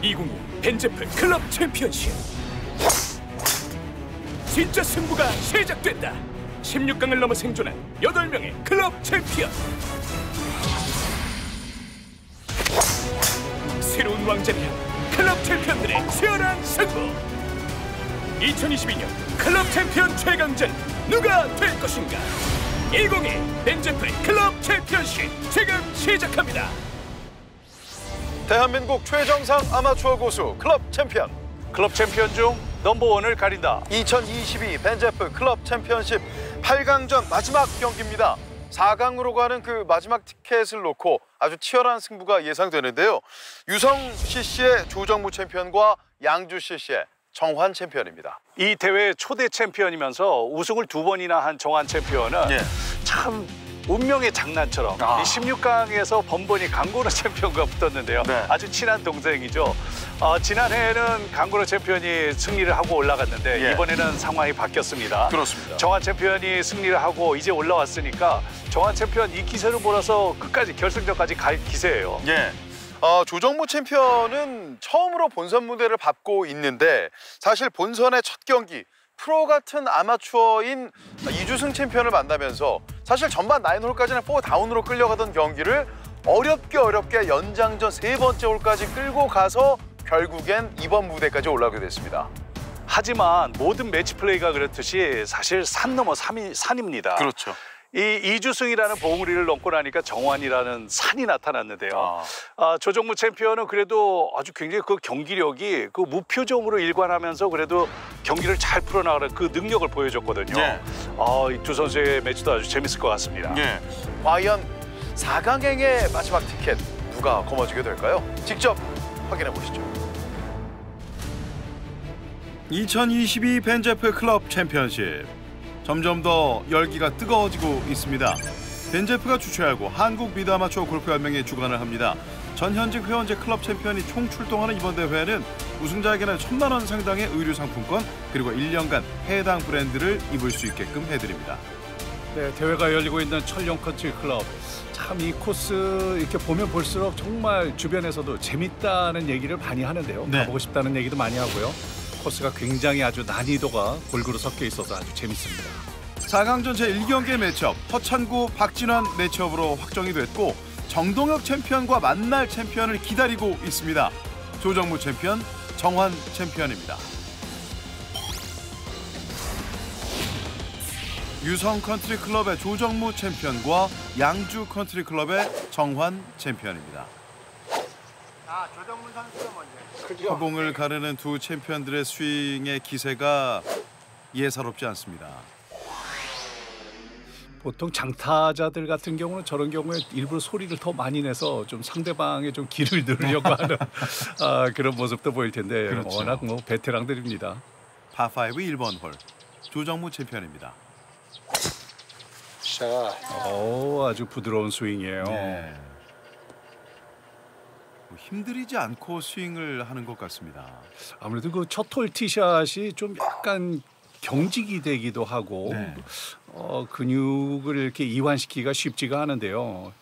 2022 벤제프 클럽 챔피언십. 진짜 승부가 시작된다. 16강을 넘어 생존한 8명의 클럽 챔피언. 새로운 왕자를 향한 클럽 챔피언들의 치열한 승부. 2022년 클럽 챔피언 최강전 누가 될 것인가? 2022 벤제프 클럽 챔피언십 지금 시작합니다. 대한민국 최정상 아마추어 고수 클럽 챔피언. 클럽 챔피언 중 넘버원을 가린다. 2022 벤제프 클럽 챔피언십 8강전 마지막 경기입니다. 4강으로 가는 그 마지막 티켓을 놓고 아주 치열한 승부가 예상되는데요. 유성 CC의 조정무 챔피언과 양주 CC의 정환 챔피언입니다. 이 대회 초대 챔피언이면서 우승을 2번이나 한 정환 챔피언은 참 운명의 장난처럼 이 16강에서 번번이 강고르 챔피언과 붙었는데요. 아주 친한 동생이죠. 지난해에는 강고르 챔피언이 승리를 하고 올라갔는데 이번에는 상황이 바뀌었습니다. 그렇습니다. 정환 챔피언이 승리를 하고 이제 올라왔으니까 정환 챔피언 이 기세를 몰아서 끝까지 결승전까지 갈 기세예요. 조정무 챔피언은 처음으로 본선 무대를 밟고 있는데 사실 본선의 첫 경기 프로 같은 아마추어인 이주승 챔피언을 만나면서 사실 전반 9홀까지는 4다운으로 끌려가던 경기를 어렵게 연장전 3번째 홀까지 끌고 가서 결국엔 이번 무대까지 올라오게 됐습니다. 하지만 모든 매치 플레이가 그렇듯이 사실 산 넘어 산입니다. 그렇죠. 이 이주승이라는 봉우리를 넘고 나니까 정환이라는 산이 나타났는데요. 조정무 챔피언은 그래도 아주 굉장히 그 경기력이 그 무표정으로 일관하면서 그래도 경기를 잘 풀어나가는 그 능력을 보여줬거든요. 이 두 선수의 매치도 아주 재밌을 것 같습니다. 과연 4강행의 마지막 티켓 누가 거머쥐게 될까요? 직접 확인해 보시죠. 2022 벤제프 클럽 챔피언십. 점점 더 열기가 뜨거워지고 있습니다. 벤제프가 주최하고 한국 미드 아마추어 골프연맹이 주관을 합니다. 전현직 회원제 클럽 챔피언이 총 출동하는 이번 대회는 우승자에게는 1,000만 원 상당의 의류 상품권 그리고 1년간 해당 브랜드를 입을 수 있게끔 해드립니다. 네, 대회가 열리고 있는 철룡 컨트리 클럽. 참 이 코스 이렇게 보면 볼수록 정말 주변에서도 재밌다는 얘기를 많이 하는데요. 가보고 싶다는 얘기도 많이 하고요. 코스가 굉장히 아주 난이도가 골고루 섞여 있어서 아주 재밌습니다. 4강전 제1경기 매치업 허찬구, 박진환 매치업으로 확정이 됐고 정동혁 챔피언과 만날 챔피언을 기다리고 있습니다. 조정무 챔피언, 정환 챔피언입니다. 유성 컨트리 클럽의 조정무 챔피언과 양주 컨트리 클럽의 정환 챔피언입니다. 조정무 선수가 먼저. 허공을 가르는 두 챔피언들의 스윙의 기세가 예사롭지 않습니다. 보통 장타자들 같은 경우는 저런 경우에 일부러 소리를 더 많이 내서 좀 상대방의 좀 기를 누르려고 하는 그런 모습도 보일 텐데 워낙 뭐 베테랑들입니다. 파5 1번 홀 조정무 챔피언입니다. 아주 부드러운 스윙이에요. 힘들이지 않고 스윙을 하는 것 같습니다. 아무래도 그 첫 홀 티샷이 좀 약간 경직이 되기도 하고 근육을 이렇게 이완시키기가 쉽지가 않은데요.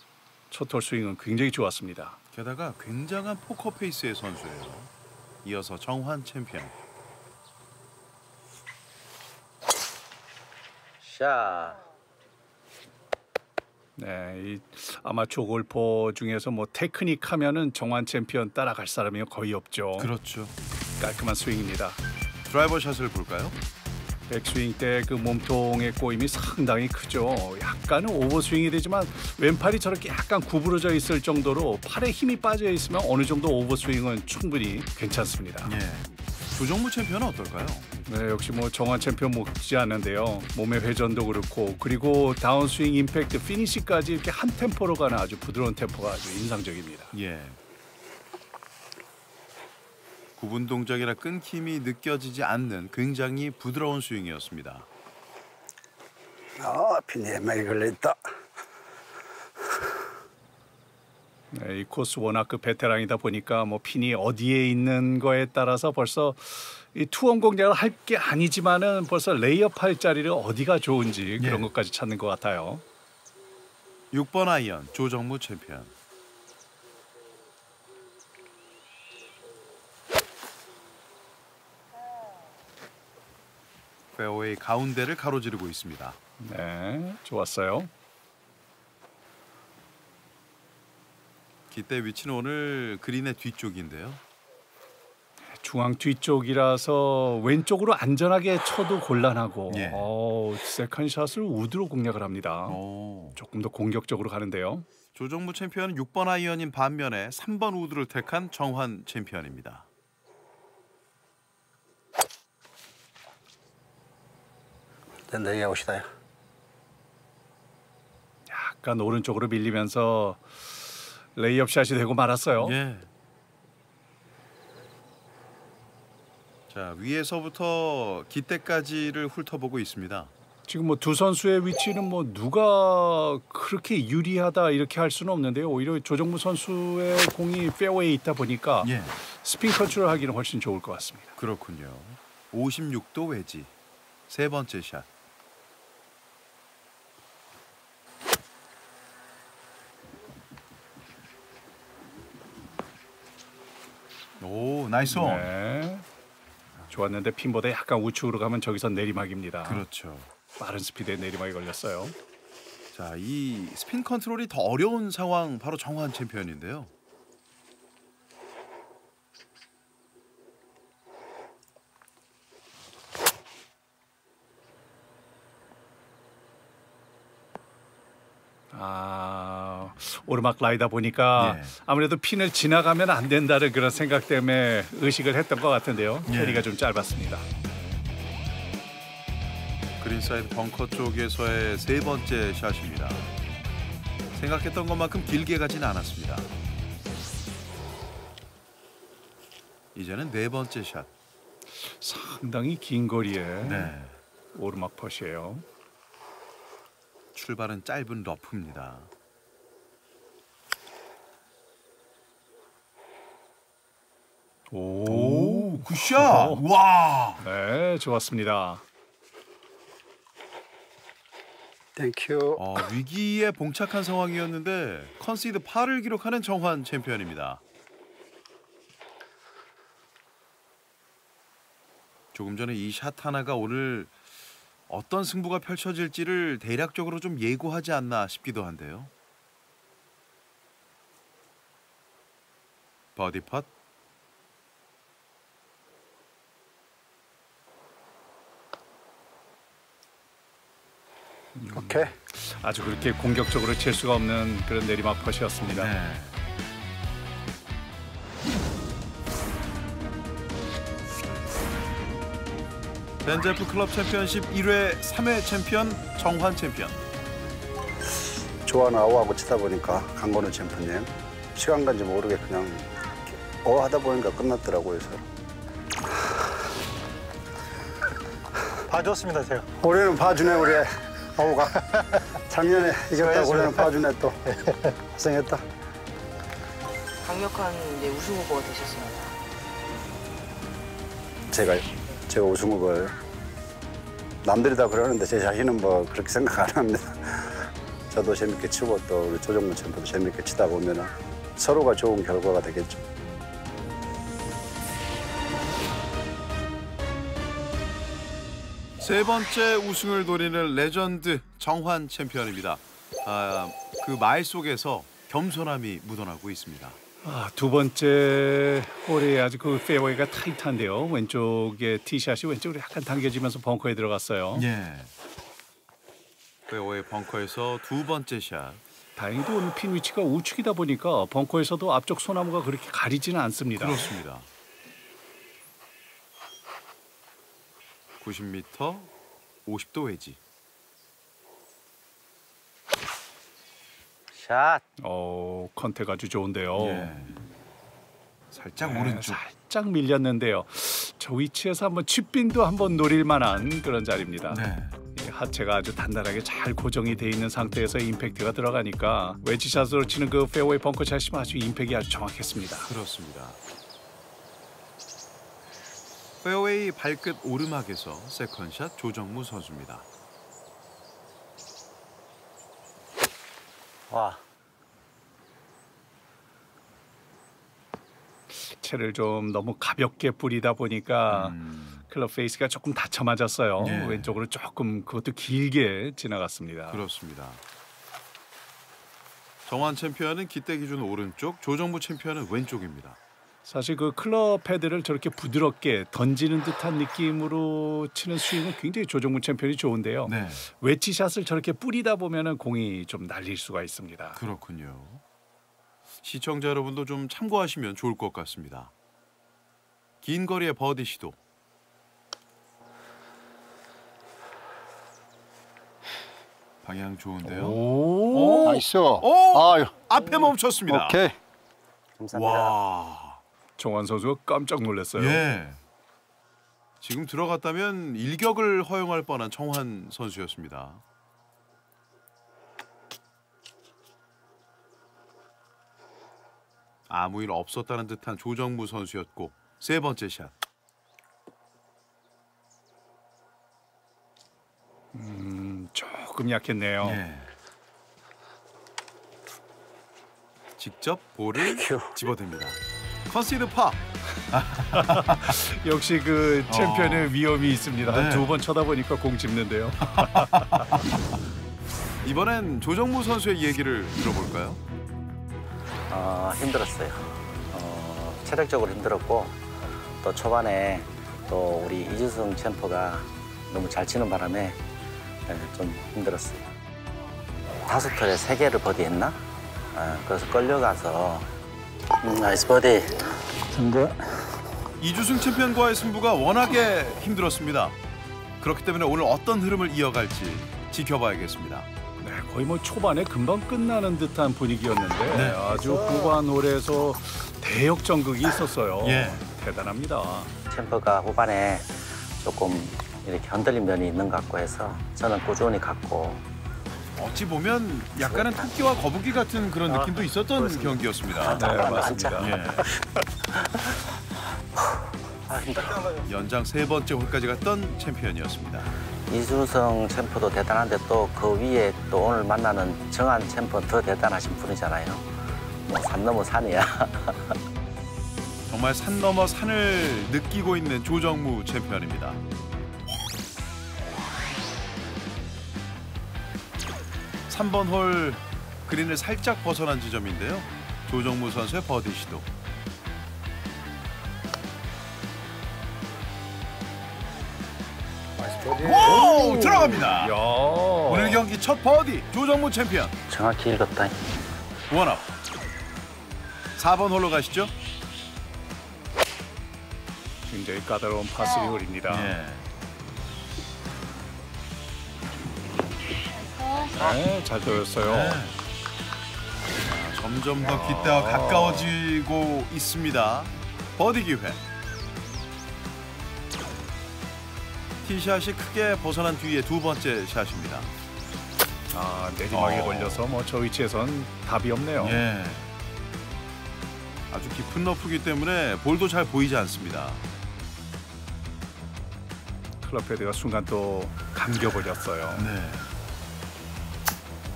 첫 홀 스윙은 굉장히 좋았습니다. 게다가 굉장한 포커 페이스의 선수예요. 이어서 정환 챔피언. 네, 이 아마추어 골퍼 중에서 뭐 테크닉 하면은 정환 챔피언 따라갈 사람이 거의 없죠. 그렇죠. 깔끔한 스윙입니다. 드라이버 샷을 볼까요? 백스윙 때 그 몸통의 꼬임이 상당히 크죠. 약간은 오버스윙이 되지만 왼팔이 저렇게 약간 구부러져 있을 정도로 팔에 힘이 빠져 있으면 어느 정도 오버스윙은 충분히 괜찮습니다. 조정무 챔피언은 어떨까요? 네, 역시 뭐 정환 챔피언 못지 않는데요. 몸의 회전도 그렇고 그리고 다운스윙 임팩트 피니시까지 이렇게 한 템포로 가는 아주 부드러운 템포가 아주 인상적입니다. 구분 동작이라 끊김이 느껴지지 않는 굉장히 부드러운 스윙이었습니다. 핀에 많이 걸려있다. 네, 이 코스 워낙 그 베테랑이다 보니까 뭐 핀이 어디에 있는 거에 따라서 벌써 이 투혼 공략을 할 게 아니지만은 벌써 레이업 할 자리를 어디가 좋은지 그런 것까지 찾는 것 같아요. 6번 아이언 조정무 챔피언. 페어웨이 가운데를 가로지르고 있습니다. 네, 좋았어요. 기대 위치는 오늘 그린의 뒤쪽인데요. 중앙 뒤쪽이라서 왼쪽으로 안전하게 쳐도 곤란하고 예. 세컨샷을 우드로 공략을 합니다. 조금 더 공격적으로 가는데요. 조정무 챔피언은 6번 아이언인 반면에 3번 우드를 택한 정환 챔피언입니다. 내 아웃이다. 약간 오른쪽으로 밀리면서 레이업 샷이 되고 말았어요. 예. 자, 위에서부터 기대까지를 훑어보고 있습니다. 지금 뭐 두 선수의 위치는 뭐 누가 그렇게 유리하다 이렇게 할 수는 없는데요. 오히려 조정무 선수의 공이 페어웨이에 있다 보니까 예. 스핀 컨트롤하기는 훨씬 좋을 것 같습니다. 그렇군요. 56도 외지. 세 번째 샷. 오, 나이스 온. 네. 좋았는데 핀보다 약간 우측으로 가면 저기서 내리막입니다. 그렇죠. 빠른 스피드의 내리막이 걸렸어요. 자, 이 스핀 컨트롤이 더 어려운 상황 바로 정환 챔피언인데요. 오르막 라이다 보니까 예. 아무래도 핀을 지나가면 안 된다는 그런 생각 때문에 의식을 했던 것 같은데요. 예. 거리가 좀 짧았습니다. 그린사이드 벙커 쪽에서의 세 번째 샷입니다. 생각했던 것만큼 길게 가진 않았습니다. 이제는 네 번째 샷. 상당히 긴 거리에 네. 오르막 펫이에요. 출발은 짧은 러프입니다. 오, 굿샷! 와! 네, 좋았습니다. 땡큐. 위기에 봉착한 상황이었는데 컨시드 8을 기록하는 정환 챔피언입니다. 조금 전에 이 샷 하나가 오늘 어떤 승부가 펼쳐질지를 대략적으로 좀 예고하지 않나 싶기도 한데요. 버디 펫. 오케이. 아주 그렇게 공격적으로 칠 수가 없는 그런 내리막 펫이었습니다. 네. 벤제프 클럽 챔피언십 1회 3회 챔피언 정환 챔피언. 좋아하는 아우하고 치다 보니까 강건우 챔프님 시간 간지 모르게 그냥 하다 보니까 끝났더라고요. 서로. 봐줬습니다, 제가. 올해는 봐주네 우리 아우가. 작년에 이겼다고 올해는 봐주네 또. 고생했다. 강력한 이제 우승 후보가 되셨습니다. 제가 우승 후보를 남들이 다 그러는데 제 자신은 뭐 그렇게 생각 안 합니다. 저도 재밌게 치고 또 우리 조정무 챔프도 재밌게 치다 보면 서로가 좋은 결과가 되겠죠. 세 번째 우승을 노리는 레전드 정환 챔피언입니다. 그 말 속에서 겸손함이 묻어나고 있습니다. 두 번째 홀에 아주 그 페어웨이가 타이트한데요. 왼쪽에 티샷이 왼쪽으로 약간 당겨지면서 벙커에 들어갔어요. 예. 페어웨이 벙커에서 두 번째 샷. 다행히도 오늘 핀 위치가 우측이다 보니까 벙커에서도 앞쪽 소나무가 그렇게 가리지는 않습니다. 그렇습니다. 90m, 50도 외지. 샷. 컨택 아주 좋은데요. 예. 살짝 네, 오른쪽. 살짝 밀렸는데요. 저 위치에서 한번 칩빈도 한번 노릴 만한 그런 자리입니다. 네. 하체가 아주 단단하게 잘 고정이 돼 있는 상태에서 임팩트가 들어가니까 웨지샷으로 치는 그 페어웨이 벙커샷이 아주 임팩이 아주 정확했습니다. 그렇습니다. 페어웨이 발끝 오르막에서 세컨샷 조정무 선수입니다. 와. 채를 좀 너무 가볍게 뿌리다 보니까 클럽 페이스가 조금 다쳐 맞았어요. 예. 왼쪽으로 조금 그것도 길게 지나갔습니다. 그렇습니다. 정환 챔피언은 기대 기준 오른쪽, 조정무 챔피언은 왼쪽입니다. 사실 그 클럽 헤드를 저렇게 부드럽게 던지는 듯한 느낌으로 치는 스윙은 굉장히 조정무 챔피언이 좋은데요. 네, 웨지샷을 저렇게 뿌리다 보면은 공이 좀 날릴 수가 있습니다. 그렇군요. 시청자 여러분도 좀 참고하시면 좋을 것 같습니다. 긴 거리의 버디 시도. 방향 좋은데요. 오, 나이스. 오! 아유, 앞에 멈췄습니다. 오케이. 감사합니다. 와, 정환 선수가 깜짝 놀랐어요. 예. 지금 들어갔다면 일격을 허용할 뻔한 정환 선수였습니다. 아무 일 없었다는 듯한 조정무 선수였고 세 번째 샷. 조금 약했네요. 예. 직접 볼을 집어댑니다. 컨시드 파. 역시 그 챔피언의 위험이 있습니다. 네. 한 두 번 쳐다보니까 공 집는데요. 이번엔 조정무 선수의 얘기를 들어볼까요? 힘들었어요. 체력적으로 힘들었고 또 초반에 또 우리 이주성 챔프가 너무 잘 치는 바람에 좀 힘들었어요. 5톨에 3개를 버디했나? 그래서 끌려가서 나이스 버디. 승부. 이주승 챔피언과의 승부가 워낙에 힘들었습니다. 그렇기 때문에 오늘 어떤 흐름을 이어갈지 지켜봐야겠습니다. 네, 거의 뭐 초반에 금방 끝나는 듯한 분위기였는데 네. 아주 후반 홀에서 대역전극이 있었어요. 예. 대단합니다. 챔프가 후반에 조금 이렇게 흔들린 면이 있는 것 같고 해서 저는 꾸준히 갔고 어찌 보면 약간은 토끼와 거북이 같은 그런 느낌도 있었던 경기였습니다. 네, 맞습니다. 예. 힘들어. 연장 세 번째 홀까지 갔던 챔피언이었습니다. 이주성 챔프도 대단한데 또 그 위에 또 오늘 만나는 정한 챔프는 더 대단하신 분이잖아요. 뭐 산 넘어 산이야. 정말 산 넘어 산을 느끼고 있는 조정무 챔피언입니다. 삼 번 홀 그린을 살짝 벗어난 지점인데요. 조정무 선수의 버디 시도. 오! 들어갑니다. 야. 오늘 경기 첫 버디 조정무 챔피언. 정확히 읽었다. 원업. 4번 홀로 가시죠. 굉장히 까다로운 파3 홀입니다. 예. 네, 잘 떠였어요. 네. 점점 더 깃대와 가까워지고 있습니다. 버디 기회. 티샷이 크게 벗어난 뒤에 두 번째 샷입니다. 내리막에 걸려서 뭐 저 위치에선 답이 없네요. 예. 아주 깊은 러프기 때문에 볼도 잘 보이지 않습니다. 클럽 헤드가 순간 또 감겨버렸어요. 네.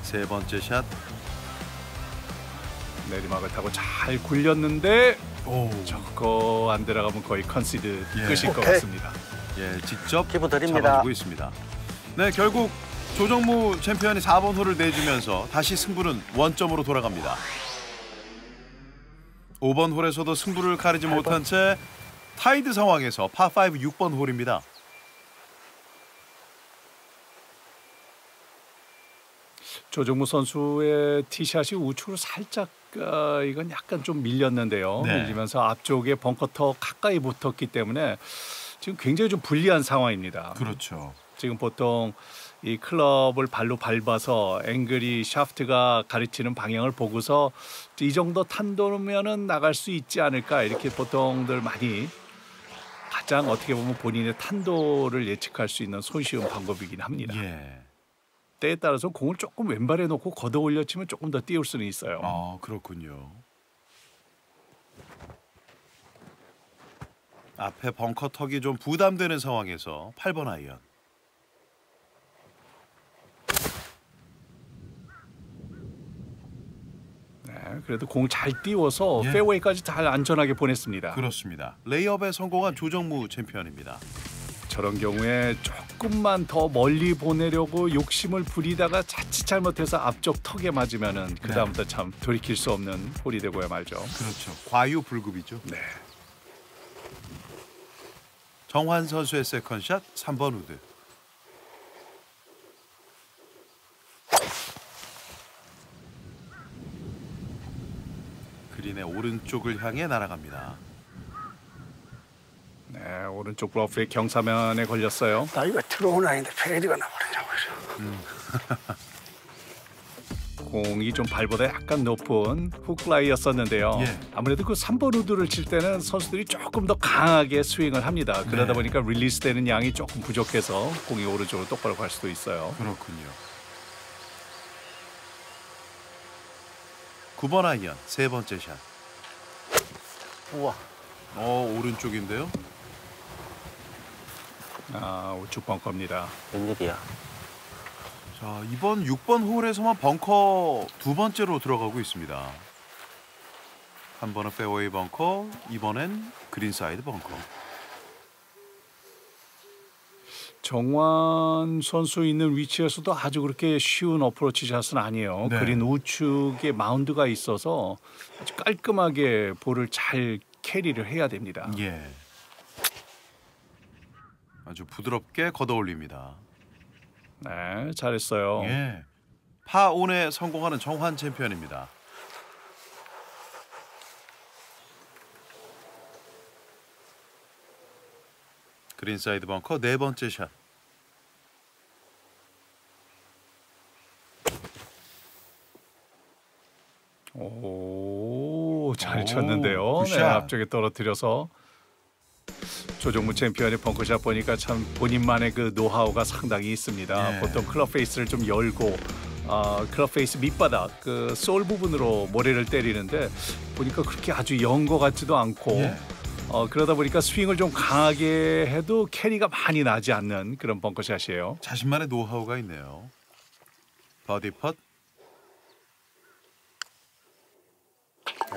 세 번째 샷. 내리막을 타고 잘 굴렸는데 오. 저거 안 들어가면 거의 컨시드 예. 끝일 것 같습니다. 예, 직접 기부 드립니다. 잡아주고 있습니다. 네, 결국 조정무 챔피언이 4번 홀을 내주면서 다시 승부는 원점으로 돌아갑니다. 5번 홀에서도 승부를 가리지 못한 채 타이드 상황에서 파5 6번 홀입니다. 조정무 선수의 티샷이 우측으로 살짝 이건 약간 좀 밀렸는데요. 네. 밀리면서 앞쪽에 벙커터 가까이 붙었기 때문에 지금 굉장히 좀 불리한 상황입니다. 그렇죠. 지금 보통 이 클럽을 발로 밟아서 앵글이 샤프트가 가르치는 방향을 보고서 이 정도 탄도면은 나갈 수 있지 않을까 이렇게 보통들 많이 가장 어떻게 보면 본인의 탄도를 예측할 수 있는 손쉬운 방법이긴 합니다. 예. 때에 따라서 공을 조금 왼발에 놓고 걷어 올려치면 조금 더 띄울 수는 있어요. 그렇군요. 앞에 벙커 턱이 좀 부담되는 상황에서 8번 아이언. 네, 그래도 공 잘 띄워서 예. 페어웨이까지 잘 안전하게 보냈습니다. 그렇습니다. 레이업에 성공한 조정무 챔피언입니다. 저런 경우에 조금만 더 멀리 보내려고 욕심을 부리다가 자칫 잘못해서 앞쪽 턱에 맞으면은 그 다음부터 참 돌이킬 수 없는 홀이 되고야 말죠. 그렇죠. 과유불급이죠. 네. 정환 선수의 세컨샷 3번 우드. 그린의 오른쪽을 향해 날아갑니다. 네, 오른쪽 러프의 경사면에 걸렸어요. 나 이거 들어온 아닌데 페이드가 나버리냐고. 공이 좀 발보다 약간 높은 훅플라이였었는데요. 예. 아무래도 그 3번 우드를 칠 때는 선수들이 조금 더 강하게 스윙을 합니다. 그러다 보니까 릴리스되는 양이 조금 부족해서 공이 오른쪽으로 똑바로 갈 수도 있어요. 그렇군요. 9번 아이언 세 번째 샷. 우와. 오른쪽인데요. 우측 벙커입니다. 웬일이야. 자, 이번 6번 홀에서만 벙커 두 번째로 들어가고 있습니다. 한 번은 페어웨이 벙커, 이번엔 그린사이드 벙커. 정환 선수 있는 위치에서도 아주 그렇게 쉬운 어프로치 샷은 아니에요. 네. 그린 우측에 마운드가 있어서 아주 깔끔하게 볼을 잘 캐리를 해야 됩니다. 예. 아주 부드럽게 걷어올립니다. 네, 잘했어요. 예. 파-온에 성공하는 정환 챔피언입니다. 그린사이드 벙커 네 번째 샷. 오, 잘 오, 쳤는데요. 굿샷. 네, 앞쪽에 떨어뜨려서 조정무 챔피언의 벙커샷 보니까 참 본인만의 그 노하우가 상당히 있습니다. 예. 보통 클럽 페이스를 좀 열고 클럽 페이스 밑바닥 그 솔 부분으로 모래를 때리는데 보니까 그렇게 아주 연 것 같지도 않고 예. 그러다 보니까 스윙을 좀 강하게 해도 캐리가 많이 나지 않는 그런 벙커샷이에요. 자신만의 노하우가 있네요. 버디 펫.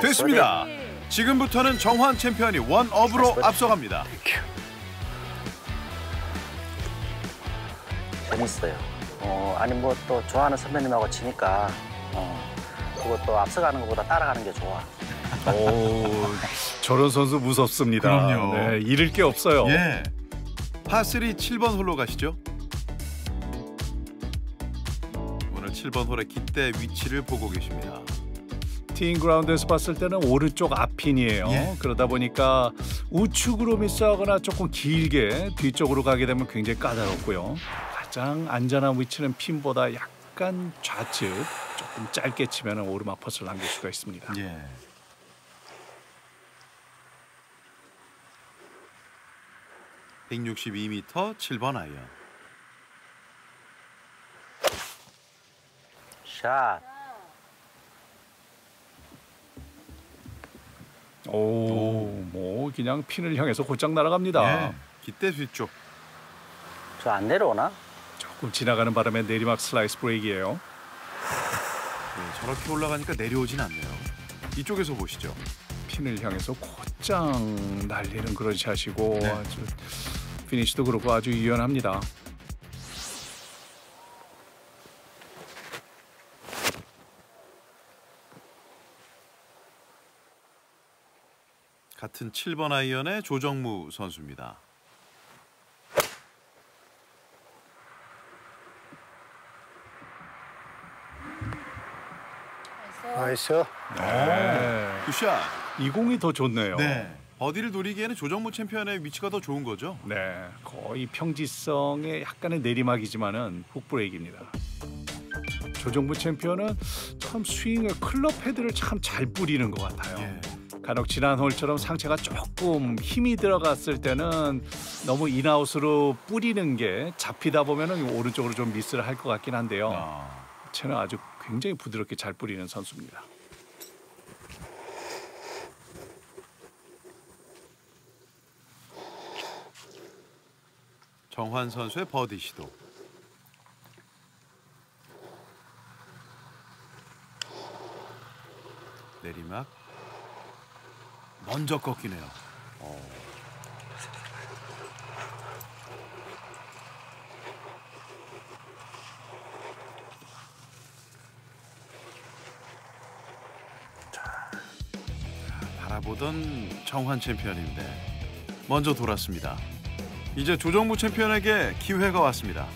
됐습니다. 지금부터는 정환 챔피언이 원업으로 앞서갑니다. 재밌어요. 아니 뭐 또 좋아하는 선배님하고 치니까 그거 또 앞서가는 것보다 따라가는 게 좋아. 오, 저런 선수 무섭습니다. 그럼요. 네, 잃을 게 없어요. 예. 파3 7번 홀로 가시죠. 오늘 7번 홀의 깃대 위치를 보고 계십니다. 티잉 그라운드에서 봤을 때는 오른쪽 앞핀이에요. 예. 그러다 보니까 우측으로 미스하거나 조금 길게 뒤쪽으로 가게 되면 굉장히 까다롭고요. 가장 안전한 위치는 핀보다 약간 좌측 조금 짧게 치면 오르막 퍼스를 남길 수가 있습니다. 예. (162m) 7번 아이언. 샷. 오, 뭐 그냥 핀을 향해서 곧장 날아갑니다. 예. 깃대 뒤쪽. 저 안 내려오나? 조금 지나가는 바람에 내리막 슬라이스 브레이크예요. 예, 저렇게 올라가니까 내려오진 않네요. 이쪽에서 보시죠. 핀을 향해서 곧장 날리는 그런 샷이고 네. 아주 피니시도 그렇고 아주 유연합니다. 같은 7번 아이언의 조정무 선수입니다. 나이스. 네. 굿샷. 이 공이 더 좋네요. 네. 버디를 노리기에는 조정무 챔피언의 위치가 더 좋은 거죠? 네, 거의 평지성의 약간의 내리막이지만은 훅 브레이크입니다. 조정무 챔피언은 참 스윙을 클럽 헤드를 참 잘 뿌리는 것 같아요. 예. 간혹 지난 홀처럼 상체가 조금 힘이 들어갔을 때는 너무 인아웃으로 뿌리는 게 잡히다 보면은 오른쪽으로 좀 미스를 할 것 같긴 한데요. 쟤는 아주 굉장히 부드럽게 잘 뿌리는 선수입니다. 정환 선수의 버디 시도. 내리막. 먼저 꺾이네요. 바라보던 정환 챔피언인데 먼저 돌았습니다. 이제 조정무 챔피언에게 기회가 왔습니다.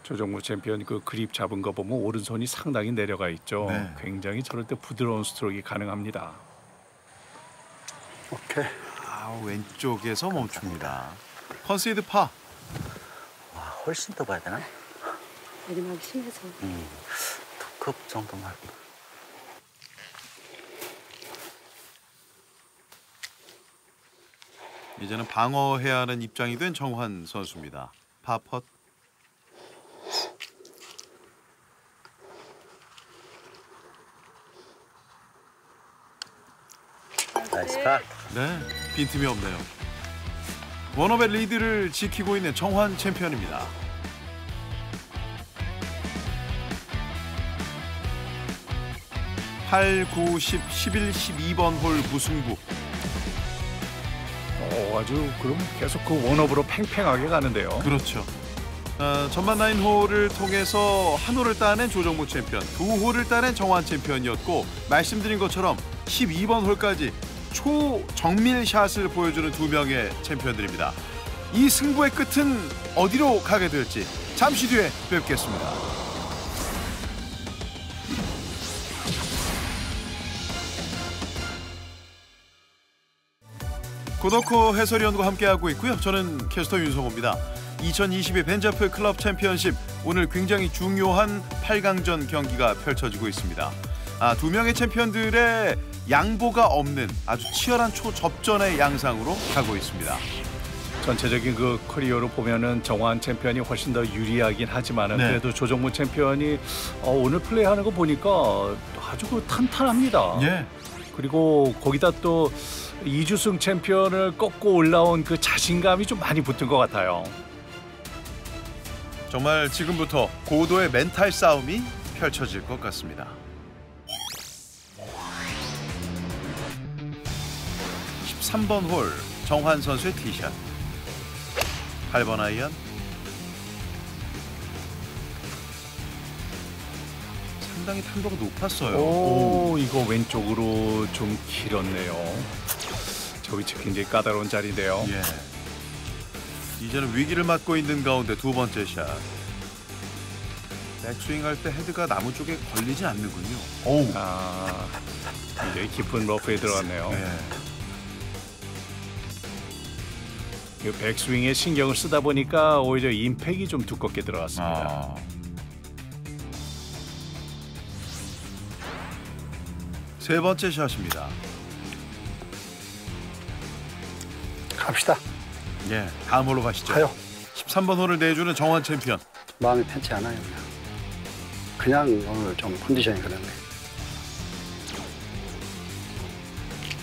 조정무 챔피언 그 그립 잡은 거 보면 오른손이 상당히 내려가 있죠. 네. 굉장히 저럴 때 부드러운 스트로크가 가능합니다. 오케이. 왼쪽에서 멈춥니다. 컨시드 파. 와, 훨씬 더 봐야 되나? 내리막이 심해서. 2컵 정도만. 이제는 방어해야 하는 입장이 된 정환 선수입니다. 파펫. 나이스 파. 네, 빈틈이 없네요. 원업의 리드를 지키고 있는 정환 챔피언입니다. 8, 9, 10, 11, 12번 홀 무승부. 아주 그럼 계속 그 원업으로 팽팽하게 가는데요. 그렇죠. 전반 9홀을 통해서 한 홀을 따낸 조정무 챔피언, 2홀을 따낸 정환 챔피언이었고 말씀드린 것처럼 12번 홀까지 초정밀 샷을 보여주는 두 명의 챔피언들입니다. 이 승부의 끝은 어디로 가게 될지 잠시 뒤에 뵙겠습니다. 고덕호 해설위원과 함께하고 있고요. 저는 캐스터 윤성호입니다. 2022 벤자프 클럽 챔피언십, 오늘 굉장히 중요한 8강전 경기가 펼쳐지고 있습니다. 두 명의 챔피언들의 양보가 없는 아주 치열한 초접전의 양상으로 가고 있습니다. 전체적인 그 커리어로 보면은 정환 챔피언이 훨씬 더 유리하긴 하지만은 네. 그래도 조정무 챔피언이 오늘 플레이하는 거 보니까 아주 그 탄탄합니다. 예. 그리고 거기다 또 이주승 챔피언을 꺾고 올라온 그 자신감이 좀 많이 붙은 것 같아요. 정말 지금부터 고도의 멘탈 싸움이 펼쳐질 것 같습니다. 13번 홀 정환 선수의 티샷. 8번 아이언. 상당히 탄도가 높았어요. 오, 이거 왼쪽으로 좀 길었네요. 저 위치 굉장히 까다로운 자리인데요. 예. 이제는 위기를 맞고 있는 가운데 두 번째 샷. 백스윙 할 때 헤드가 나무 쪽에 걸리지 않는군요. 오. 굉장히 깊은 러프에 들어갔네요. 예. 이 백스윙에 신경을 쓰다 보니까 오히려 임팩이 좀 두껍게 들어갔습니다. 세 번째 샷입니다. 갑시다. 예, 다음 홀로 가시죠. 가요. 13번 홀을 내주는 정환 챔피언. 마음이 편치 않아요. 그냥 오늘 좀 컨디션이 그렇네.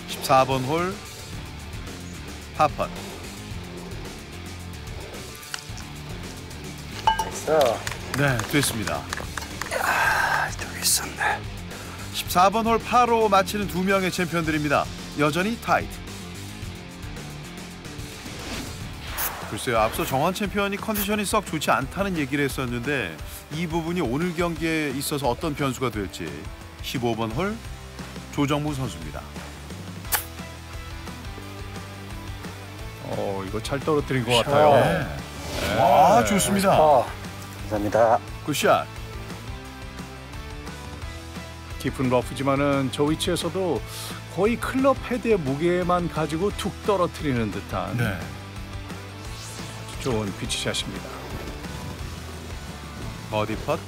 14번 홀 파펫. 됐어. 네, 됐습니다. 저기 있었네. 14번 홀 파로 마치는 두 명의 챔피언들입니다. 여전히 타이트. 글쎄요, 앞서 정환 챔피언이 컨디션이 썩 좋지 않다는 얘기를 했었는데 이 부분이 오늘 경기에 있어서 어떤 변수가 될지. 15번 홀 조정무 선수입니다. 이거 잘 떨어뜨린 것 같아요. 네. 와, 좋습니다. 감사합니다. 굿샷. 깊은 러프지만은 저 위치에서도 거의 클럽 헤드의 무게만 가지고 툭 떨어뜨리는 듯한 네. 아주 좋은 피치샷입니다. 버디 펫.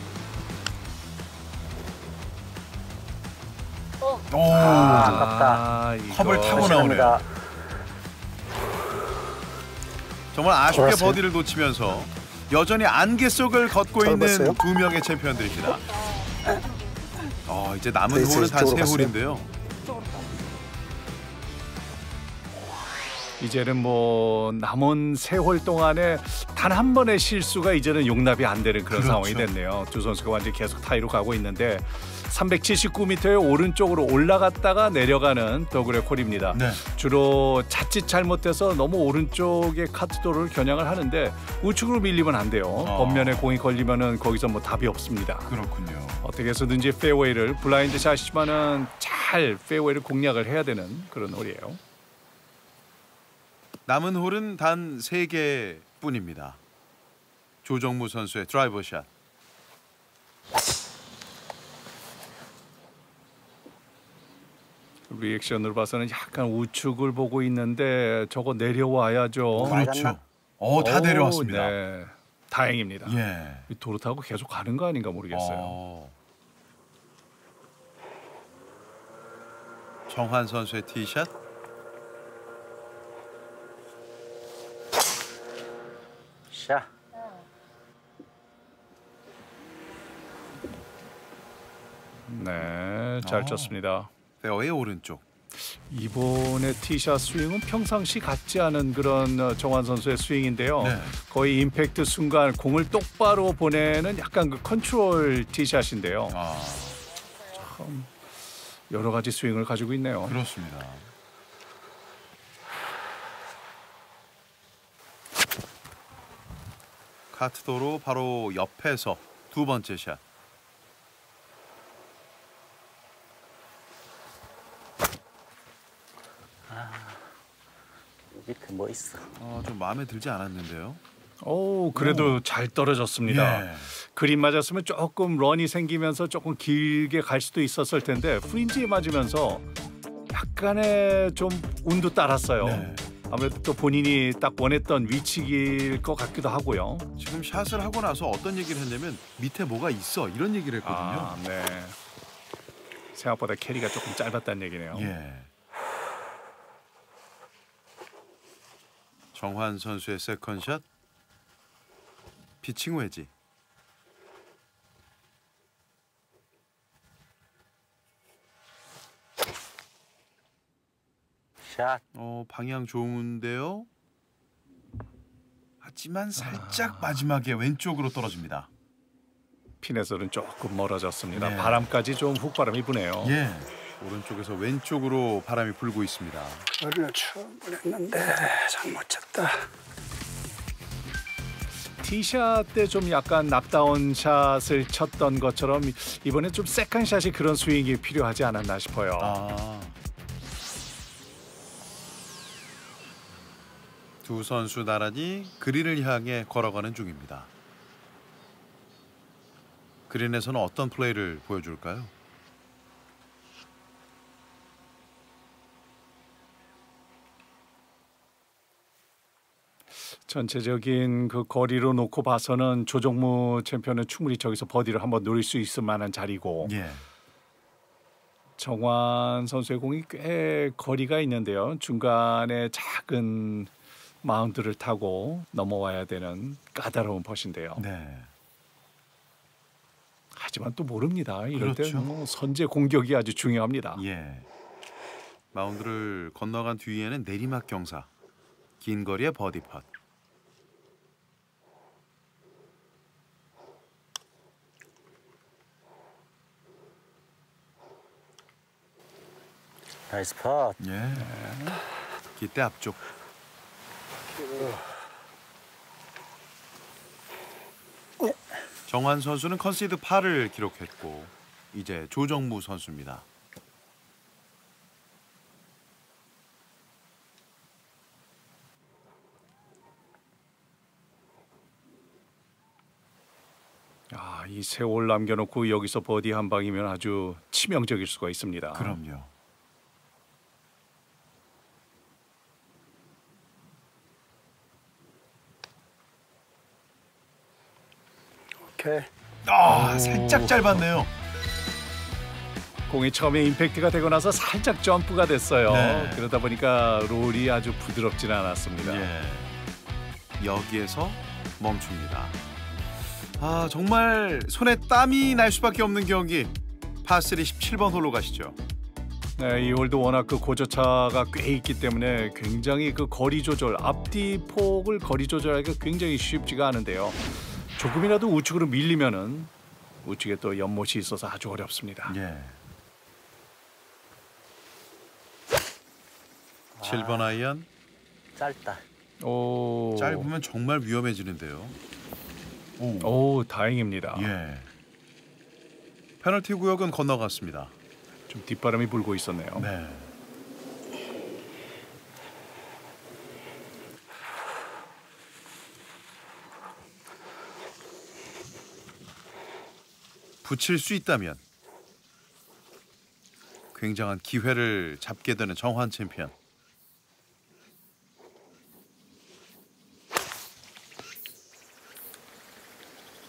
아깝다. 컵을 타고 나오네요. 정말 아쉽게 돌았어요? 버디를 놓치면서 여전히 안개 속을 걷고 있는 짧았어요? 두 명의 챔피언들입니다. 이제 남은 네, 홀은 다 이쪽으로 세 갔어요? 홀인데요. 이제는 뭐 남은 세 홀 동안에 단 한 번의 실수가 이제는 용납이 안 되는 그런 그렇죠. 상황이 됐네요. 두 선수가 완전히 계속 타이로 가고 있는데 379m의 오른쪽으로 올라갔다가 내려가는 더그레 콜입니다. 네. 주로 자칫 잘못해서 너무 오른쪽의 카트도를 겨냥을 하는데 우측으로 밀리면 안 돼요. 겉면에 공이 걸리면은 거기서 뭐 답이 없습니다. 그렇군요. 어떻게 해서든지 페어웨이를 블라인드 샷이지만은 잘 페어웨이를 공략을 해야 되는 그런 홀이에요. 남은 홀은 단 3개뿐입니다. 조정무 선수의 드라이버 샷. 리액션으로 봐서는 약간 우측을 보고 있는데 저거 내려와야죠. 그렇죠. 다 내려왔습니다. 네. 다행입니다. 예. 도로 타고 계속 가는 거 아닌가 모르겠어요. 정환 선수의 티샷. 샷. 네, 잘 쳤습니다. 페어웨이 오른쪽. 이번에 티샷 스윙은 평상시 같지 않은 그런 정환 선수의 스윙인데요. 네. 거의 임팩트 순간 공을 똑바로 보내는 약간 그 컨트롤 티샷인데요. 참 여러 가지 스윙을 가지고 있네요. 그렇습니다. 카트도로 바로 옆에서 두 번째 샷. 밑에 뭐 있어? 좀 마음에 들지 않았는데요. 오, 그래도 잘 떨어졌습니다. 예. 그린 맞았으면 조금 런이 생기면서 조금 길게 갈 수도 있었을 텐데 프린지에 맞으면서 약간의 좀 운도 따랐어요. 네. 아무래도 또 본인이 딱 원했던 위치일 것 같기도 하고요. 지금 샷을 하고 나서 어떤 얘기를 했냐면 밑에 뭐가 있어 이런 얘기를 했거든요. 네. 생각보다 캐리가 조금 짧았다는 얘기네요. 예. 정환 선수의 세컨샷. 피칭 웨지. 샷. 방향 좋은데요. 하지만 살짝 마지막에 왼쪽으로 떨어집니다. 핀에서는 조금 멀어졌습니다. 네. 바람까지 좀 훅바람이 부네요. 예. 오른쪽에서 왼쪽으로 바람이 불고 있습니다. 머리를 충분히 했는데 잘못 쳤다. 티샷 때 좀 약간 납다운 샷을 쳤던 것처럼 이번에 좀 세컨샷이 그런 스윙이 필요하지 않았나 싶어요. 두 선수 나란히 그린을 향해 걸어가는 중입니다. 그린에서는 어떤 플레이를 보여줄까요? 전체적인 그 거리로 놓고 봐서는 조정무 챔피언은 충분히 저기서 버디를 한번 노릴 수 있을 만한 자리고 예. 정환 선수의 공이 꽤 거리가 있는데요. 중간에 작은 마운드를 타고 넘어와야 되는 까다로운 퍼신데요. 네. 하지만 또 모릅니다. 이럴 그렇죠. 때는 뭐 선제 공격이 아주 중요합니다. 예. 마운드를 건너간 뒤에는 내리막 경사. 긴 거리의 버디 팟. 나이스 팟. 예. 기대 앞쪽. 정환 선수는 컨시드 8을 기록했고 이제 조정무 선수입니다. 이 세월 남겨놓고 여기서 버디 한 방이면 아주 치명적일 수가 있습니다. 그럼요. 오케이. 살짝 짧았네요. 공이 처음에 임팩트가 되고 나서 살짝 점프가 됐어요. 네. 그러다 보니까 롤이 아주 부드럽지는 않았습니다. 예. 여기에서 멈춥니다. 정말 손에 땀이 날 수밖에 없는 경기. 파3 17번 홀로 가시죠. 네, 이 홀도 워낙 그 고저차가 꽤 있기 때문에 굉장히 그 거리 조절, 앞뒤 폭을 거리 조절하기가 굉장히 쉽지가 않은데요. 조금이라도 우측으로 밀리면은 우측에 또 연못이 있어서 아주 어렵습니다. 예. 7번 아이언. 짧다. 오, 짧으면 정말 위험해지는데요. 오, 다행입니다. 예. 페널티 구역은 건너갔습니다. 좀 뒷바람이 불고 있었네요. 네. 붙일 수 있다면 굉장한 기회를 잡게 되는 정환 챔피언.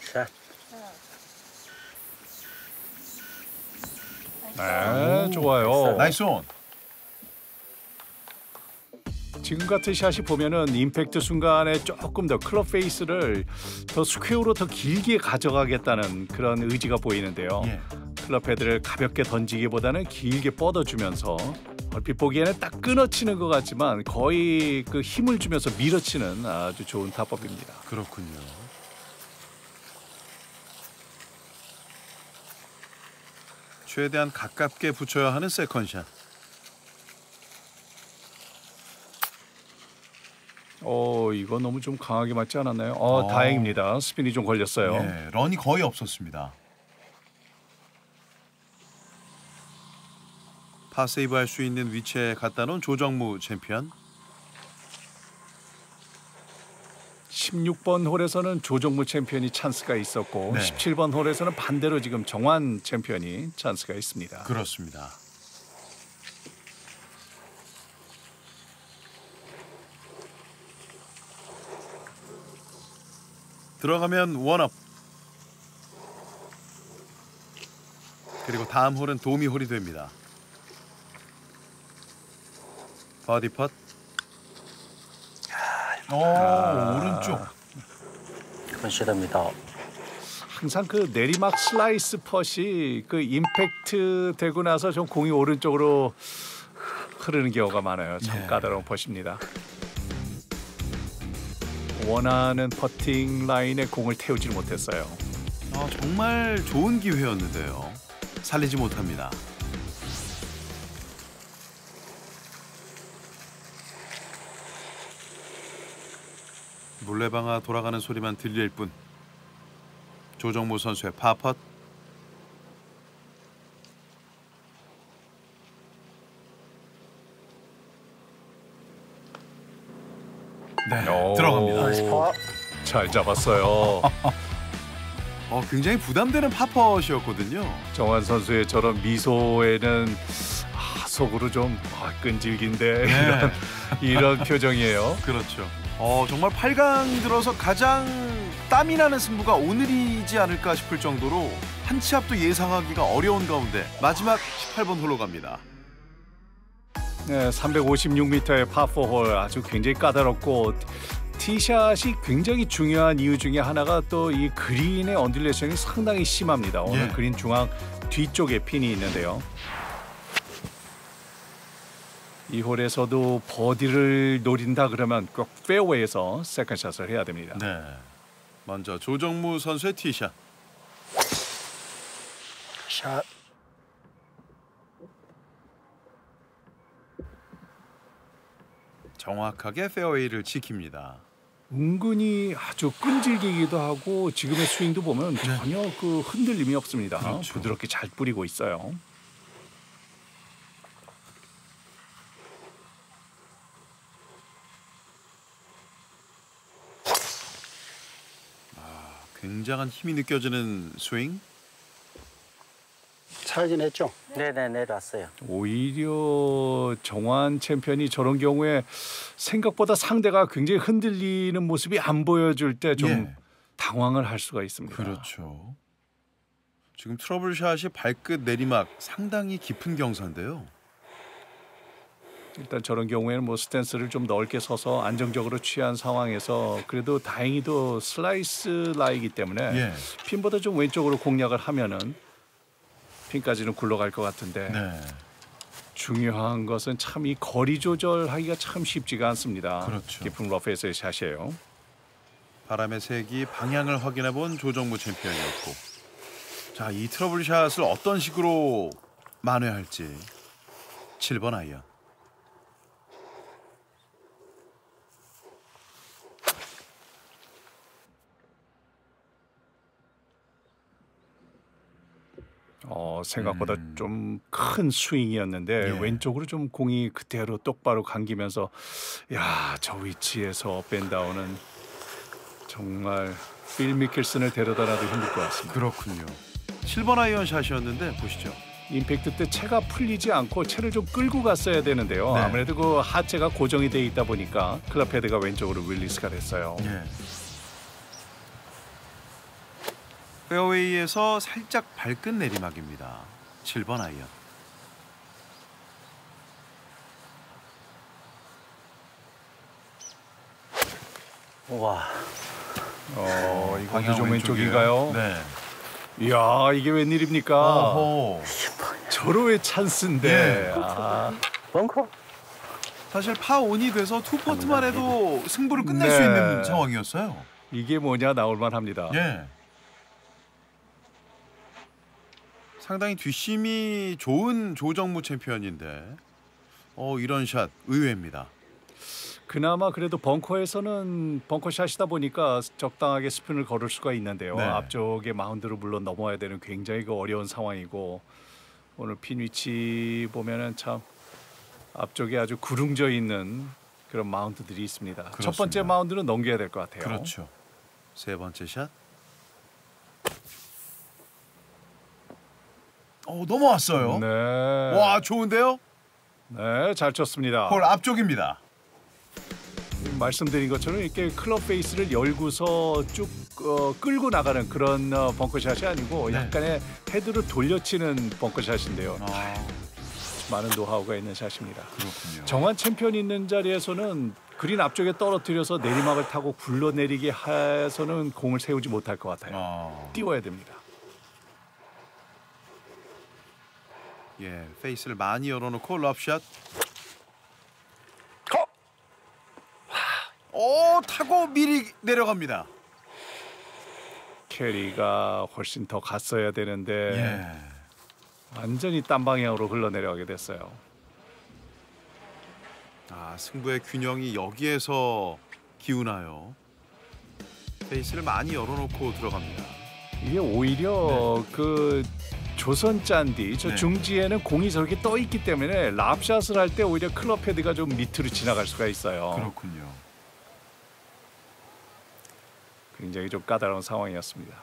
샷. 네, 좋아요. 나이스 온. 지금 같은 샷이 보면은 임팩트 순간에 조금 더 클럽 페이스를 더 스퀘어로 더 길게 가져가겠다는 그런 의지가 보이는데요. 예. 클럽 헤드를 가볍게 던지기보다는 길게 뻗어주면서 얼핏 보기에는 딱 끊어치는 것 같지만 거의 그 힘을 주면서 밀어치는 아주 좋은 타법입니다. 그렇군요. 최대한 가깝게 붙여야 하는 세컨샷. 이거 너무 좀 강하게 맞지 않았나요? 다행입니다. 스핀이 좀 걸렸어요. 네, 런이 거의 없었습니다. 파세이브 할 수 있는 위치에 갖다 놓은 조정무 챔피언. 16번 홀에서는 조정무 챔피언이 찬스가 있었고 네. 17번 홀에서는 반대로 지금 정환 챔피언이 찬스가 있습니다. 그렇습니다. 들어가면 원업. 그리고 다음 홀은 도미 홀이 됩니다. 버디 펫. 오른쪽. 컨시더입니다. 항상 그 내리막 슬라이스 펫이 그 임팩트 되고 나서 좀 공이 오른쪽으로 흐르는 경우가 많아요. 참 까다로운 펫입니다. 원하는 퍼팅 라인에 공을 태우지 못했어요. 정말 좋은 기회였는데요. 살리지 못합니다. 물레방아 돌아가는 소리만 들릴 뿐. 조정무 선수의 파펫. 네, 들어갑니다. 잘 잡았어요. 굉장히 부담되는 파펫이었거든요. 정환 선수의 저런 미소에는 속으로 좀 끈질긴데 네. 이런 표정이에요. 그렇죠. 정말 8강 들어서 가장 땀이 나는 승부가 오늘이지 않을까 싶을 정도로 한 치 앞도 예상하기가 어려운 가운데 마지막 18번 홀로 갑니다. 네, 356m의 파4홀 아주 굉장히 까다롭고 티샷이 굉장히 중요한 이유 중에 하나가 또 이 그린의 언듈레이션이 상당히 심합니다. 오늘 그린 중앙 뒤쪽에 핀이 있는데요. 이 홀에서도 버디를 노린다 그러면 꼭 페어웨이에서 세컨샷을 해야 됩니다. 네, 먼저 조정무 선수의 티샷. 샷. 정확하게 페어웨이를 지킵니다. 은근히 아주 끈질기기도 하고 지금의 스윙도 보면 전혀 그 흔들림이 없습니다. 그렇죠. 부드럽게 잘 뿌리고 있어요. 굉장한 힘이 느껴지는 스윙. 차이긴 했죠. 네네, 내려왔어요. 오히려 정환 챔피언이 저런 경우에 생각보다 상대가 굉장히 흔들리는 모습이 안 보여줄 때 좀 당황을 할 수가 있습니다. 그렇죠. 지금 트러블샷이 발끝 내리막 상당히 깊은 경사인데요. 일단 저런 경우에는 뭐 스탠스를 좀 넓게 서서 안정적으로 취한 상황에서 그래도 다행히도 슬라이스 라이기 때문에 핀보다 좀 왼쪽으로 공략을 하면은 핀까지는 굴러갈 것 같은데. 네. 중요한 것은 참 이 거리 조절하기가 참 쉽지가 않습니다. 그렇죠. 깊은 러프에서의 샷이에요. 바람의 색이 방향을 확인해 본 조정무 챔피언이었고, 자, 이 트러블샷을 어떤 식으로 만회할지. 7번 아이언. 생각보다 좀 큰 스윙이었는데 예. 왼쪽으로 좀 공이 그대로 똑바로 감기면서 야, 저 위치에서 업앤다운은 정말 필 미켈슨을 데려다 놔도 힘들 것 같습니다. 그렇군요. 7번 아이언 샷이었는데 보시죠. 임팩트 때 채가 풀리지 않고 채를 좀 끌고 갔어야 되는데요. 네. 아무래도 그 하체가 고정이 돼 있다 보니까 클럽 헤드가 왼쪽으로 릴리스가 됐어요. 예. 페어웨이에서 살짝 발끝 내리막입니다. 7번 아이언. 우와. 이거 방향 좀 왼쪽이에요. 왼쪽인가요? 네. 이야, 이게 웬일입니까? 어허. 절호의 찬스인데. 벙커? 사실 파온이 돼서 투퍼트만 해도 승부를 끝낼 네. 수 있는 상황이었어요. 이게 뭐냐 나올만 합니다. 예. 상당히 뒷심이 좋은 조정무 챔피언인데 이런 샷 의외입니다. 그나마 그래도 벙커에서는 벙커샷이다 보니까 적당하게 스핀을 걸을 수가 있는데요. 네. 앞쪽에 마운드를 물론 넘어야 되는 굉장히 어려운 상황이고 오늘 핀 위치 보면은 참 앞쪽에 아주 구릉져 있는 그런 마운드들이 있습니다. 그렇습니다. 첫 번째 마운드는 넘겨야 될 것 같아요. 그렇죠. 세 번째 샷. 넘어왔어요. 네. 와, 좋은데요? 네, 잘 쳤습니다. 볼 앞쪽입니다. 말씀드린 것처럼 이렇게 클럽 페이스를 열고서 쭉 끌고 나가는 그런 벙커샷이 아니고 네. 약간의 헤드로 돌려치는 벙커샷인데요. 아, 많은 노하우가 있는 샷입니다. 그렇군요. 정한 챔피언 있는 자리에서는 그린 앞쪽에 떨어뜨려서 내리막을 타고 굴러내리게 해서는 공을 세우지 못할 것 같아요. 띄워야 됩니다. 예, 페이스를 많이 열어놓고 럽샷. 타고 미리 내려갑니다. 캐리가 훨씬 더 갔어야 되는데 예. 완전히 딴 방향으로 흘러내려가게 됐어요. 승부의 균형이 여기에서 기우나요. 페이스를 많이 열어놓고 들어갑니다. 이게 오히려 그 조선 짠디 저 네. 중지에는 공이 저렇게 떠 있기 때문에 랍샷을 할 때 오히려 클럽 헤드가 좀 밑으로 지나갈 수가 있어요. 그렇군요. 굉장히 좀 까다로운 상황이었습니다.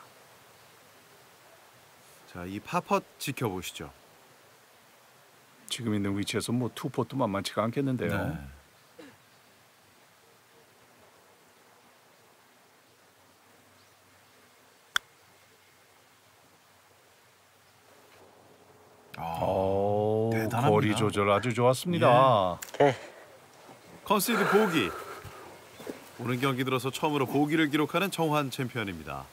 자, 이 파펫 지켜보시죠. 지금 있는 위치에서 뭐 투포도 만만치가 않겠는데요. 네. 대단합니다. 거리 조절 아주 좋았습니다. 컨시드 보기. 오늘 경기 들어서 처음으로 보기를 기록하는 정환 챔피언입니다.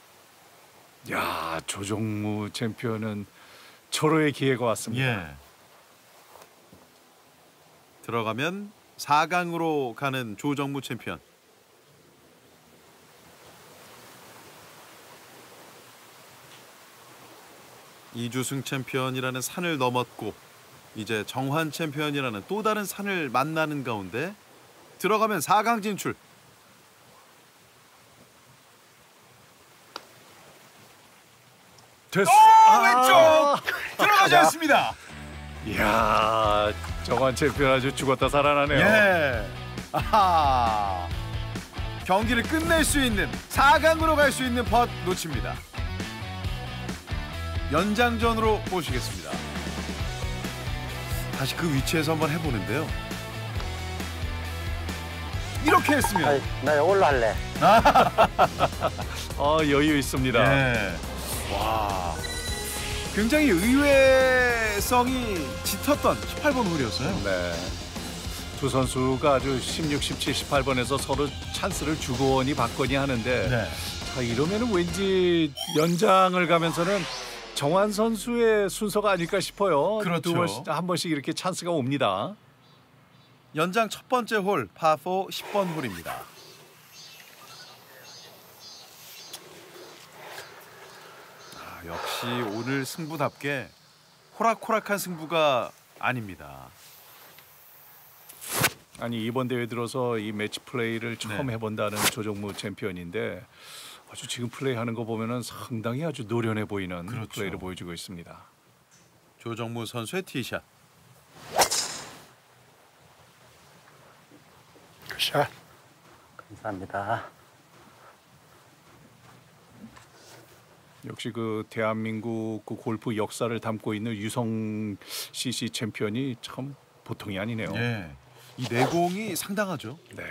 야, 조정무 챔피언은 절호의 기회가 왔습니다. 예. 들어가면 4강으로 가는 조정무 챔피언. 이주승 챔피언이라는 산을 넘었고 이제 정환 챔피언이라는 또 다른 산을 만나는 가운데 들어가면 4강 진출. 됐어. 왼쪽 들어가지 않습니다. 이야, 정환 챔피언 아주 죽었다 살아나네요. 예. 아하. 경기를 끝낼 수 있는 4강으로 갈 수 있는 펫 놓칩니다. 연장전으로 모시겠습니다. 다시 그 위치에서 한번 해보는데요. 이렇게 했으면 나 이걸로 할래. 여유 있습니다. 예. 와, 굉장히 의외성이 짙었던 18번 홀이었어요. 네. 두 선수가 아주 16, 17, 18번에서 서로 찬스를 주거니 받거니 하는데 네. 자, 이러면은 왠지 연장을 가면서는 정환 선수의 순서가 아닐까 싶어요. 그렇죠. 한 번씩 이렇게 찬스가 옵니다. 연장 첫 번째 홀 파4 10번 홀입니다. 역시 오늘 승부답게 호락호락한 승부가 아닙니다. 아니 이번 대회 들어서 이 매치 플레이를 처음 해본다는 조정무 챔피언인데 아주 지금 플레이하는 거 보면은 상당히 아주 노련해 보이는 플레이를 보여주고 있습니다. 조정무 선수의 티샷. 굿샷. 감사합니다. 역시 그 대한민국 그 골프 역사를 담고 있는 유성 CC 챔피언이 참 보통이 아니네요. 예. 이 내공이 상당하죠. 네.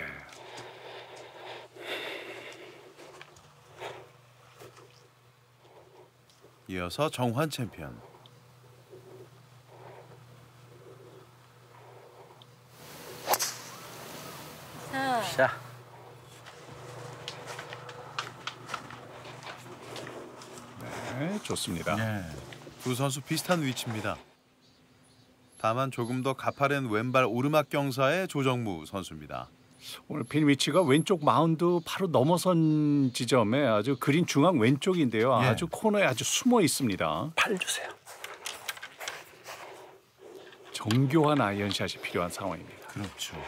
이어서 정환 챔피언. 자. 네, 좋습니다. 두 선수 비슷한 위치입니다. 다만 조금 더 가파른 왼발 오르막 경사의 조정무 선수입니다. 오늘 핀 위치가 왼쪽 마운드 바로 넘어선 지점에 아주 그린 중앙 왼쪽인데요. 아주 코너에 아주 숨어 있습니다. 팔 주세요. 정교한 아이언샷이 필요한 상황입니다. 그렇죠.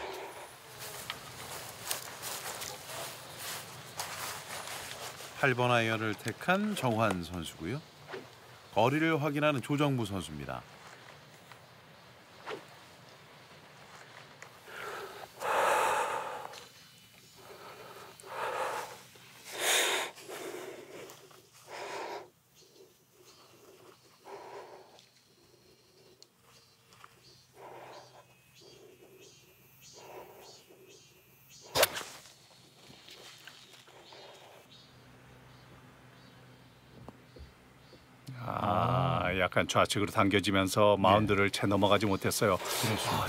(8번) 아이언을 택한 정환 선수고요. 거리를 확인하는 조정무 선수입니다. 약간 좌측으로 당겨지면서 마운드를 채 넘어가지 못했어요.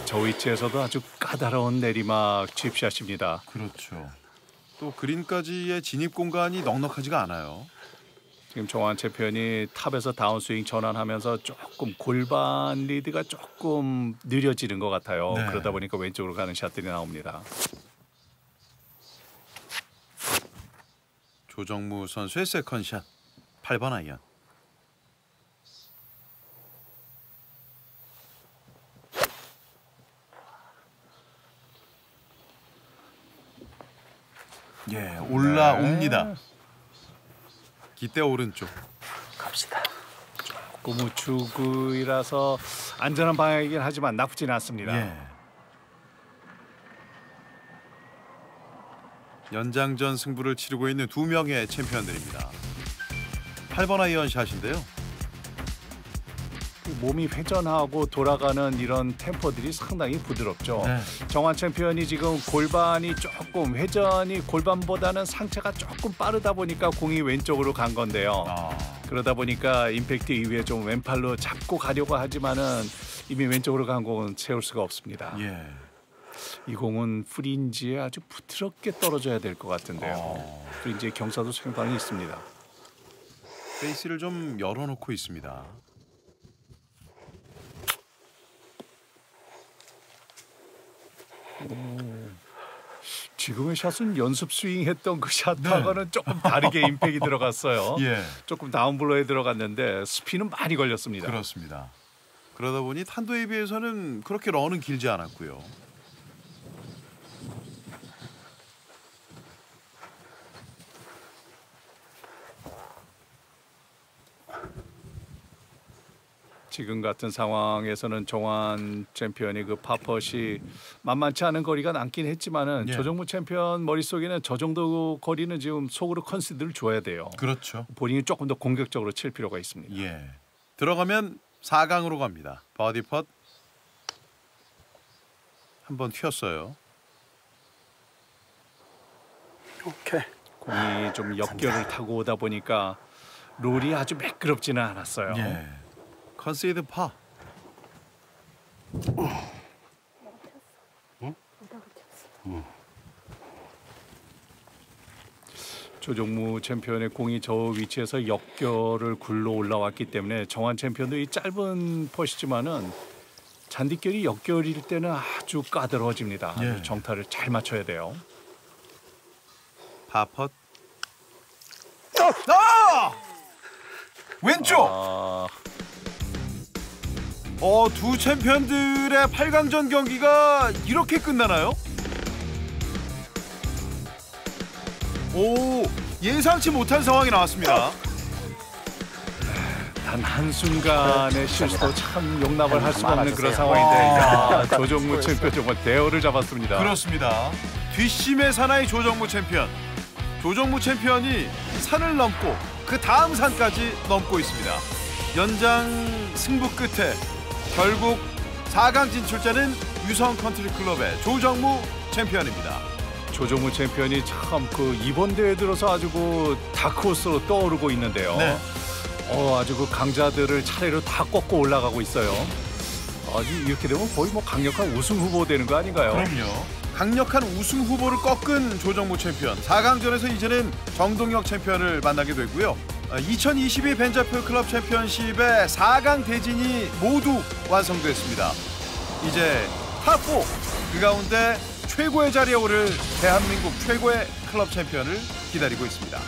저 위치에서도 아주 까다로운 내리막 칩샷입니다. 그렇죠. 또 그린까지의 진입 공간이 넉넉하지가 않아요. 지금 정환 챔피언이 탑에서 다운스윙 전환하면서 조금 골반 리드가 조금 느려지는 것 같아요. 그러다 보니까 왼쪽으로 가는 샷들이 나옵니다. 조정무 선수의 세컨샷. 8번 아이언. 올라옵니다. 기대 오른쪽. 갑시다. 조금 우측이라서 안전한 방향이긴 하지만 나쁘진 않습니다. 연장전 승부를 치르고 있는 두 명의 챔피언들입니다. 8번 아이언 샷인데요. 몸이 회전하고 돌아가는 이런 템포들이 상당히 부드럽죠. 정환 챔피언이 지금 골반이 조금 회전이 골반보다는 상체가 조금 빠르다 보니까 공이 왼쪽으로 간 건데요. 그러다 보니까 임팩트 이후에 좀 왼팔로 잡고 가려고 하지만은 이미 왼쪽으로 간 공은 세울 수가 없습니다. 이 공은 프린지에 아주 부드럽게 떨어져야 될 것 같은데요. 프린지의 경사도 상당히 있습니다. 베이스를 좀 열어놓고 있습니다. 지금의 샷은 연습 스윙했던 그 샷하고는 조금 다르게 임팩이 들어갔어요. 조금 다운블로에 들어갔는데 스피는 많이 걸렸습니다. 그렇습니다. 그러다 보니 탄도에 비해서는 그렇게 런은 길지 않았고요. 지금 같은 상황에서는 정환 챔피언이 그 파펫이 만만치 않은 거리가 남긴 했지만은 조정무 챔피언 머릿속에는 저 정도 거리는 지금 속으로 컨시드를 줘야 돼요. 그렇죠. 본인이 조금 더 공격적으로 칠 필요가 있습니다. 들어가면 4강으로 갑니다. 버디 펫 한번 튀었어요. 오케이. 공이 좀 역결을 타고 오다 보니까 롤이 아주 매끄럽지는 않았어요. 컨시드 파. 조정무 챔피언의 공이 저 위치에서 역결을 굴러 올라왔기 때문에 정한 챔피언도 이 짧은 퍼시지만은 잔디결이 역결일 때는 아주 까다로워집니다. 아주 정타를 잘 맞춰야 돼요. 파펫. 왼쪽. 두 챔피언들의 8강전 경기가 이렇게 끝나나요? 예상치 못한 상황이 나왔습니다. 단 한순간의 실수도 참 용납을 할 수가 없는 그런 상황인데 조정무 챔피언 정말 대어를 잡았습니다. 그렇습니다. 뒷심의 사나이 조정무 챔피언. 조정무 챔피언이 산을 넘고 그 다음 산까지 넘고 있습니다. 연장 승부 끝에 결국 4강 진출자는 유성 컨트리 클럽의 조정무 챔피언입니다. 조정무 챔피언이 참 이번 대회 들어서 아주 다크호스로 떠오르고 있는데요. 네. 아주 강자들을 차례로 다 꺾고 올라가고 있어요. 아주 이렇게 되면 거의 강력한 우승 후보 되는 거 아닌가요? 그럼요. 강력한 우승 후보를 꺾은 조정무 챔피언. 4강전에서 이제는 정동혁 챔피언을 만나게 되고요. 2022 벤자프 클럽 챔피언십의 4강 대진이 모두 완성됐습니다. 이제 탑4 그 가운데 최고의 자리에 오를 대한민국 최고의 클럽 챔피언을 기다리고 있습니다.